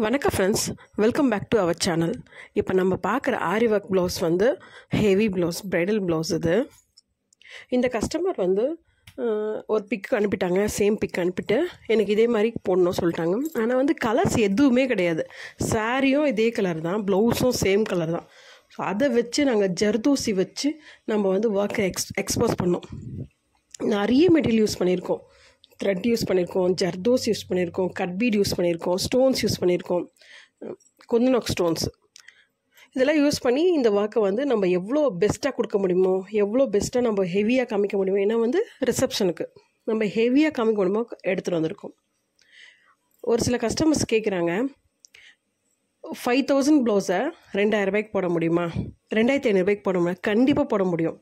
வணக்கம் friends, welcome back to our channel. இப்போ நம்ம பார்க்குற ஆரி ஒர்க் ப்ளவுஸ் வந்து ஹெவி ப்ளவுஸ், ப்ரைடல் ப்ளவுஸ். இந்த கஸ்டமர் வந்து ஒரு பிக் அனுப்பிட்டாங்க, சேம் பிக் அனுப்பிட்டு எனக்கு இதே மாதிரி போடணும் சொல்லிட்டாங்க. ஆனால் வந்து கலர்ஸ் எதுவுமே கிடையாது. சாரியும் இதே கலர் தான், ப்ளவுஸும் சேம் கலர் தான். ஸோ அதை வச்சு நாங்கள் ஜர்தோசி வச்சு நம்ம வந்து ஒர்க்கை எக்ஸ்போஸ் பண்ணோம். நிறைய மெட்டீரியல் யூஸ் பண்ணியிருக்கோம். த்ரெட் யூஸ் பண்ணியிருக்கோம், ஜர்தோஸ் யூஸ் பண்ணியிருக்கோம், கட் பீட் யூஸ் பண்ணியிருக்கோம், ஸ்டோன்ஸ் யூஸ் பண்ணியிருக்கோம், குந்தனோக் ஸ்டோன்ஸ். இதெல்லாம் யூஸ் பண்ணி இந்த ஒர்க்கை வந்து நம்ம எவ்வளோ பெஸ்ட்டாக கொடுக்க முடியுமோ, எவ்வளோ பெஸ்ட்டாக நம்ம ஹெவியாக காமிக்க முடியுமோ, ஏன்னா வந்து ரிசப்ஷனுக்கு நம்ம ஹெவியாக காமிக்க முடியுமோ எடுத்துகிட்டு வந்திருக்கோம். ஒரு சில கஸ்டமர்ஸ் கேட்குறாங்க, 5000 ப்ளவுஸை 2000 ரூபாய்க்கு போட முடியுமா, 2500 ரூபாய்க்கு போட முடியுமா? கண்டிப்பாக போட முடியும்.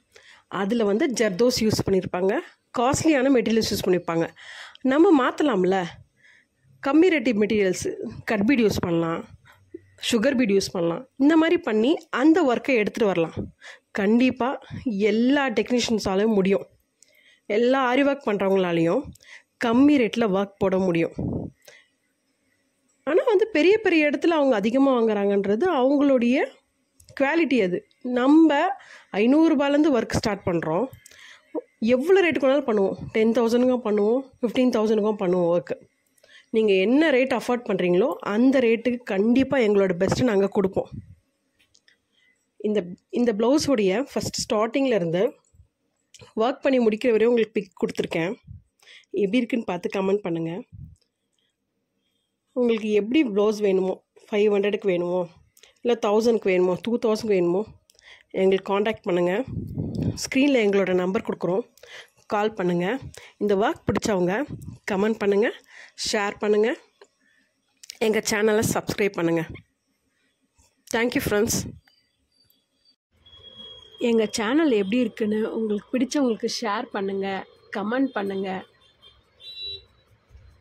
அதில் வந்து ஜர்தோஸ் யூஸ் பண்ணியிருப்பாங்க, காஸ்ட்லியான மெட்டீரியல்ஸ் யூஸ் பண்ணியிருப்பாங்க. நம்ம மாற்றலாம்ல, கம்மி rate materials, cut beat use பண்ணலாம், சுகர் பீட் யூஸ் பண்ணலாம். இந்த மாதிரி பண்ணி அந்த ஒர்க்கை எடுத்துகிட்டு வரலாம். கண்டிப்பாக எல்லா டெக்னீஷியன்ஸாலையும் முடியும். எல்லா ஆரி ஒர்க் பண்ணுறவங்களாலையும் கம்மி ரேட்டில் ஒர்க் போட முடியும். ஆனால் வந்து பெரிய பெரிய இடத்துல அவங்க அதிகமாக வாங்குறாங்கன்றது அவங்களுடைய குவாலிட்டி. அது நம்ம 500 ரூபாயிலேருந்து ஒர்க் ஸ்டார்ட் பண்ணுறோம். எவ்வளோ ரேட்டுக்கு வேணாலும் பண்ணுவோம். 10,000க்கும் பண்ணுவோம், 15,000க்கும் பண்ணுவோம் ஒர்க்கு. நீங்கள் என்ன ரேட் அஃபோர்ட் பண்ணுறீங்களோ அந்த ரேட்டுக்கு கண்டிப்பாக எங்களோட பெஸ்ட்டு நாங்கள் கொடுப்போம். இந்த ப்ளவுஸோடைய ஃபஸ்ட் ஸ்டார்டிங்கில் இருந்து ஒர்க் பண்ணி முடிக்கிற வரையும் உங்களுக்கு பிக் கொடுத்துருக்கேன். எப்படி இருக்குன்னு பார்த்து கமெண்ட் பண்ணுங்கள். உங்களுக்கு எப்படி ப்ளவுஸ் வேணுமோ, 500க்கு வேணுமோ, இல்லை 1000க்கு வேணுமோ, 2000க்கு வேணுமோ, எங்களுக்கு காண்டாக்ட் பண்ணுங்கள். ஸ்க்ரீனில் எங்களோட நம்பர் கொடுக்குறோம், கால் பண்ணுங்கள். இந்த ஒர்க் பிடிச்சவங்க கமெண்ட் பண்ணுங்கள், ஷேர் பண்ணுங்கள், எங்கள் சேனலை சப்ஸ்கிரைப் பண்ணுங்கள். Thank you friends. எங்கள் சேனல் எப்படி இருக்குன்னு உங்களுக்கு பிடிச்சவங்களுக்கு ஷேர் பண்ணுங்கள், கமெண்ட் பண்ணுங்கள்.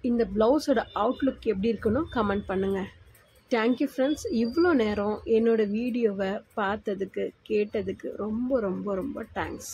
இந்த ப்ளவுஸோட அவுட்லுக் எப்படி இருக்குன்னு கமெண்ட் பண்ணுங்கள். Thank you friends. இவ்வளோ நேரம் என்னோடய வீடியோவை பார்த்ததுக்கு, கேட்டதுக்கு ரொம்ப ரொம்ப ரொம்ப தேங்க்ஸ்.